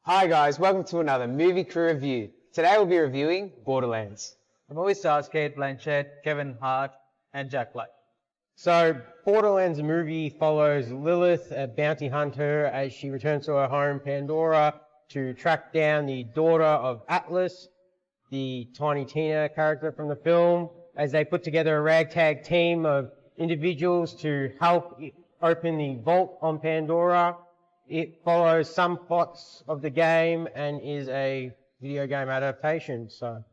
Hi guys, welcome to another movie crew review. Today we'll be reviewing Borderlands. The movie stars Cate Blanchett, Kevin Hart, and Jack Black. So, Borderlands movie follows Lilith, a bounty hunter, as she returns to her home, Pandora, to track down the daughter of Atlas, the Tiny Tina character from the film, as they put together a ragtag team of individuals to help open the vault on Pandora. It follows some plots of the game and is a video game adaptation. So,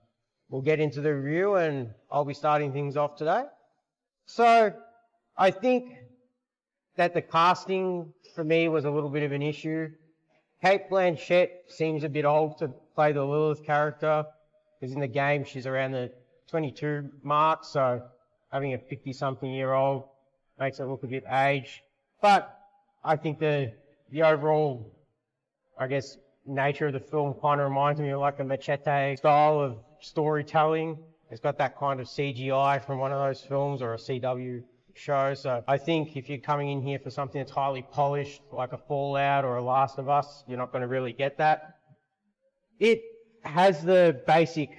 we'll get into the review and I'll be starting things off today. So, I think that the casting for me was a little bit of an issue. Cate Blanchett seems a bit old to play the Lilith character, because in the game she's around the 22 mark, so having a 50-something-year-old makes it look a bit aged. But I think the overall, nature of the film kind of reminds me of like a Machete style of storytelling. It's got that kind of CGI from one of those films or a CW show. So I think if you're coming in here for something that's highly polished, like a Fallout or a Last of Us, you're not going to really get that. It has the basic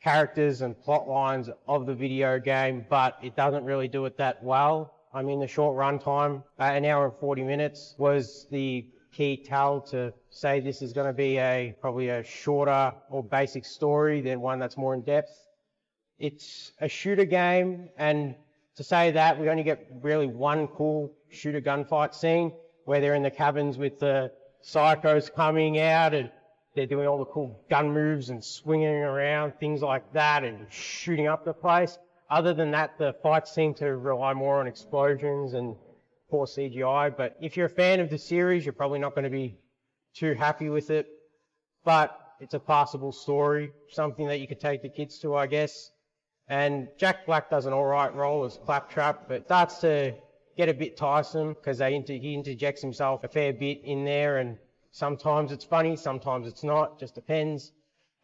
characters and plot lines of the video game, but it doesn't really do it that well. I mean, the short runtime, an hour and 40 minutes, was the key tell to say this is going to be probably a shorter or basic story than one that's more in depth. It's a shooter game, and to say that, we only get really one cool shooter gunfight scene where they're in the cabins with the psychos coming out and they're doing all the cool gun moves and swinging around, things like that, and shooting up the place. Other than that, the fights seem to rely more on explosions and poor CGI. But if you're a fan of the series, you're probably not going to be too happy with it. But it's a passable story, something that you could take the kids to, I guess. And Jack Black does an alright role as Claptrap, but it starts to get a bit tiresome because he interjects himself a fair bit in there, and sometimes it's funny, sometimes it's not, just depends.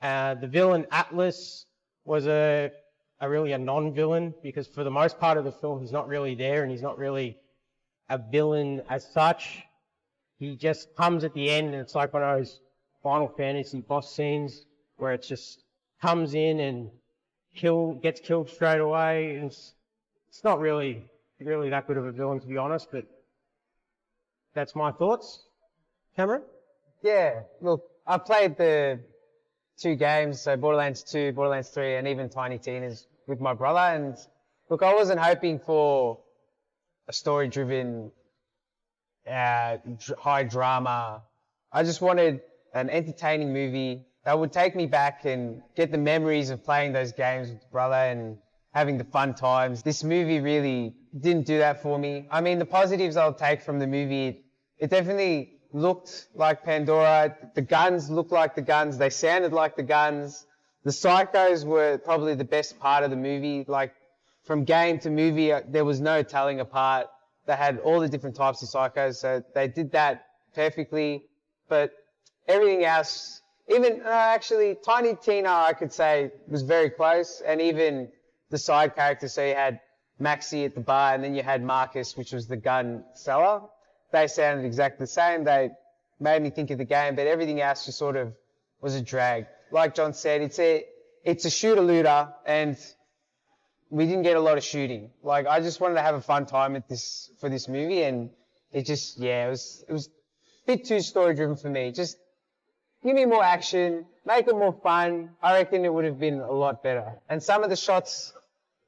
The villain Atlas was really a non-villain, because for the most part of the film he's not really there and he's not really a villain as such. He just comes at the end and it's like one of those Final Fantasy boss scenes where it just comes in and gets killed straight away. It's not really that good of a villain, to be honest, but that's my thoughts. Cameron? Yeah, look, I played the two games, so Borderlands 2, Borderlands 3, and even Tiny Tina's with my brother, and look, I wasn't hoping for a story-driven, high drama. I just wanted an entertaining movie that would take me back and get the memories of playing those games with brother and having the fun times. This movie really didn't do that for me. I mean, the positives I'll take from the movie, it definitely looked like Pandora. The guns looked like the guns. They sounded like the guns. The psychos were probably the best part of the movie. Like, from game to movie, there was no telling apart. They had all the different types of psychos, so they did that perfectly. But everything else, even actually Tiny Tina, I could say, was very close. And even the side characters, so you had Maxie at the bar, and then you had Marcus, which was the gun seller. They sounded exactly the same. They made me think of the game, but everything else just sort of was a drag. Like John said, it's a shooter-looter, and we didn't get a lot of shooting. Like, I just wanted to have a fun time for this movie, and it just, it was a bit too story-driven for me. Just give me more action, make it more fun. I reckon it would have been a lot better. And some of the shots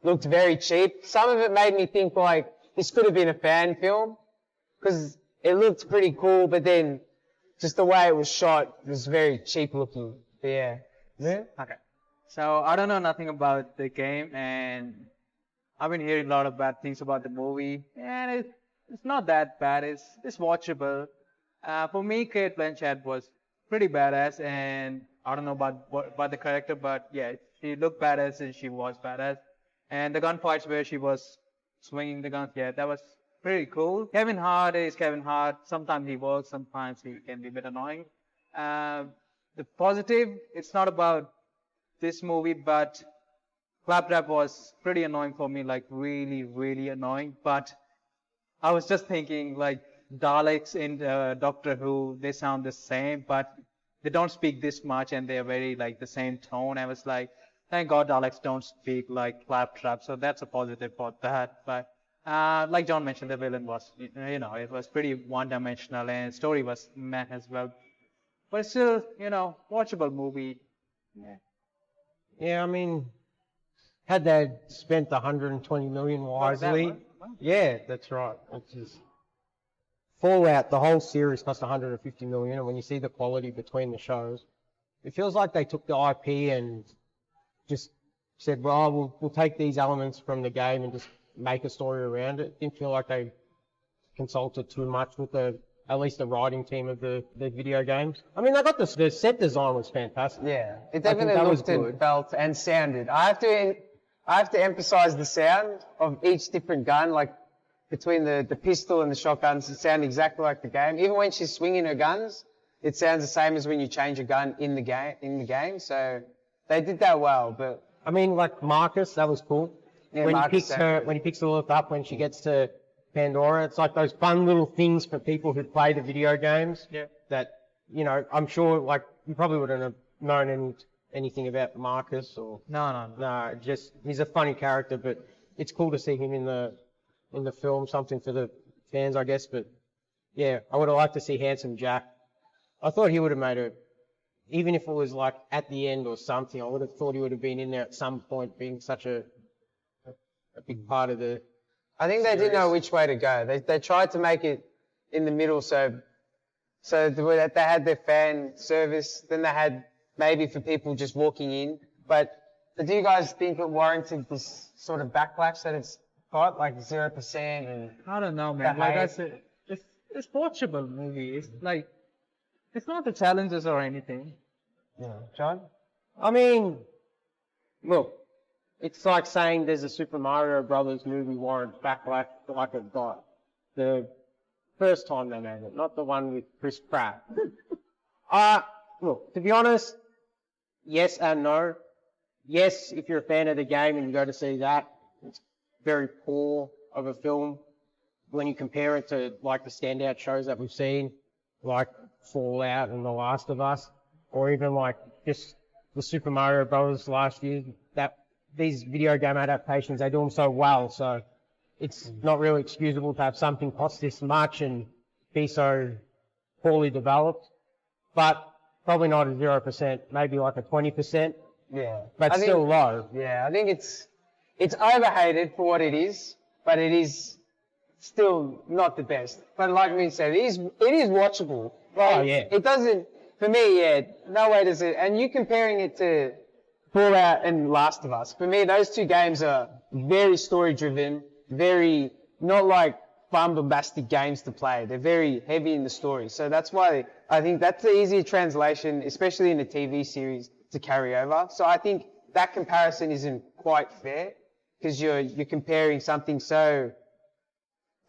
looked very cheap. Some of it made me think, like, this could have been a fan film, because it looked pretty cool, but then just the way it was shot was very cheap looking. But yeah. Okay. So I don't know nothing about the game, and I've been hearing a lot of bad things about the movie, and it's not that bad. It's watchable. For me, Cate Blanchett was pretty badass, and I don't know about the character, but yeah, she looked badass and she was badass. And the gunfights where she was swinging the guns, yeah, that was pretty cool. Kevin Hart is Kevin Hart. Sometimes he works, sometimes he can be a bit annoying. The positive, it's not about this movie, but Claptrap was pretty annoying for me, like really, really annoying. But I was just thinking, like, Daleks in Doctor Who, they sound the same, but they don't speak this much and they're very like the same tone. I was like, thank God Daleks don't speak like claptrap, so that's a positive for that. But like John mentioned, the villain was, it was pretty one-dimensional and story was meh as well. But it's still, watchable movie. Yeah. Yeah, I mean, had they spent 120 million wisely, yeah, that's right. It's just Fallout, the whole series cost 150 million, and when you see the quality between the shows, it feels like they took the IP and just said, well, we'll take these elements from the game and just make a story around it. Didn't feel like they consulted too much with at least the writing team of the video games. I mean, they got the set design was fantastic. Yeah, it definitely looked and felt and sounded. I have to emphasize the sound of each different gun, like between the pistol and the shotguns, it sounded exactly like the game. Even when she's swinging her guns, it sounds the same as when you change a gun in the game. So they did that well. But I mean, like Marcus, that was cool. Yeah, when he picks Lilith up when she gets to Pandora, it's like those fun little things for people who play the video games. Yeah. That I'm sure like you probably wouldn't have known anything about Marcus or. No. Just he's a funny character, but it's cool to see him in the film, something for the fans, I guess. But yeah, I would have liked to see Handsome Jack. I thought he would have made even if it was like at the end or something, I would have thought he would have been in there at some point, being such a big part of the. I think they didn't know which way to go. They tried to make it in the middle, so they had their fan service, then they had maybe for people just walking in. But do you guys think it warranted this sort of backlash that it's got, like 0% and? I don't know, man. Like I said, it's watchable movie. It's like, it's not the challenges or anything. Yeah, John? I mean, look, it's like saying there's a Super Mario Brothers movie warrants backlash like it got the first time they made it, not the one with Chris Pratt. Look, to be honest, yes and no. Yes, if you're a fan of the game and you go to see that, it's very poor of a film when you compare it to like the standout shows that we've seen, like Fallout and The Last of Us, or even like just the Super Mario Brothers last year. That these video game adaptations, they do them so well, so it's not really excusable to have something cost this much and be so poorly developed. But probably not a 0%, maybe like a 20%. Yeah. But still low. Yeah, I think it's overhated for what it is, but it is still not the best. But like we said, it is watchable. Like, oh yeah. It doesn't, for me, yeah, no way does it. And you comparing it to Fallout and Last of Us, for me, those two games are very story-driven, very, not like fun, bombastic games to play. They're very heavy in the story. So that's why I think that's the easier translation, especially in the TV series, to carry over. So I think that comparison isn't quite fair because you're comparing something so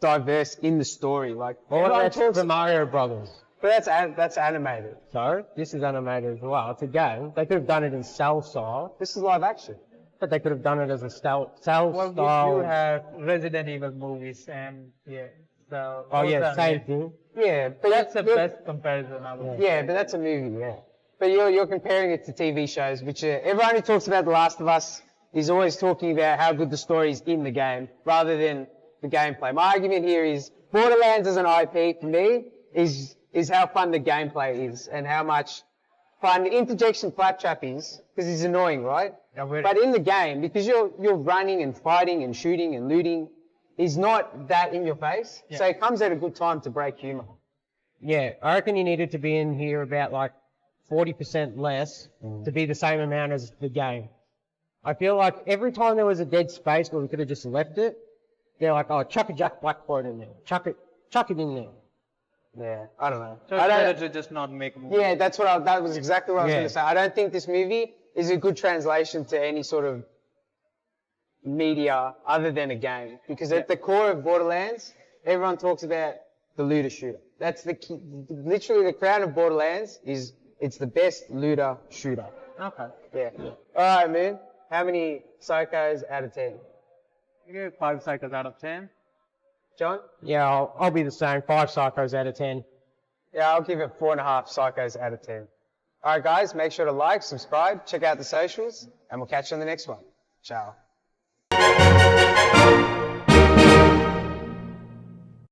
diverse in the story. Like, well, that's the Mario Brothers. But that's animated. So this is animated as well. It's a game. They could have done it in cell style. This is live action. But they could have done it as a cell well, style. You have Resident Evil movies and yeah. So oh yeah, same thing. Yeah, but that's the best comparison. Yeah, but that's a movie. Yeah. But you're comparing it to TV shows, which everyone who talks about The Last of Us is always talking about how good the story is in the game rather than the gameplay. My argument here is Borderlands as an IP for me is how fun the gameplay is and how much fun the interjection Claptrap is, because he's annoying, right? Yeah, but in the game, because you're running and fighting and shooting and looting, he's not that in your face. Yeah. So it comes at a good time to break humour. Yeah, I reckon he needed to be in here about like 40% less to be the same amount as the game. I feel like every time there was a dead space where we could have just left it, they're like, oh, chuck a Jack Black quote in there. Chuck it in there. Yeah, I don't know. So it's better to just not make a movie. Yeah, that was exactly what I was going to say. I don't think this movie is a good translation to any sort of media other than a game. Because at the core of Borderlands, everyone talks about the looter shooter. That's the key. Literally the crown of Borderlands is it's the best looter shooter. Okay. Yeah. All right, man. How many psychos out of 10? You get 5 psychos out of 10. John? Yeah, I'll be the same. 5 psychos out of 10. Yeah, I'll give it 4.5 psychos out of 10. All right, guys, make sure to like, subscribe, check out the socials, and we'll catch you on the next one. Ciao.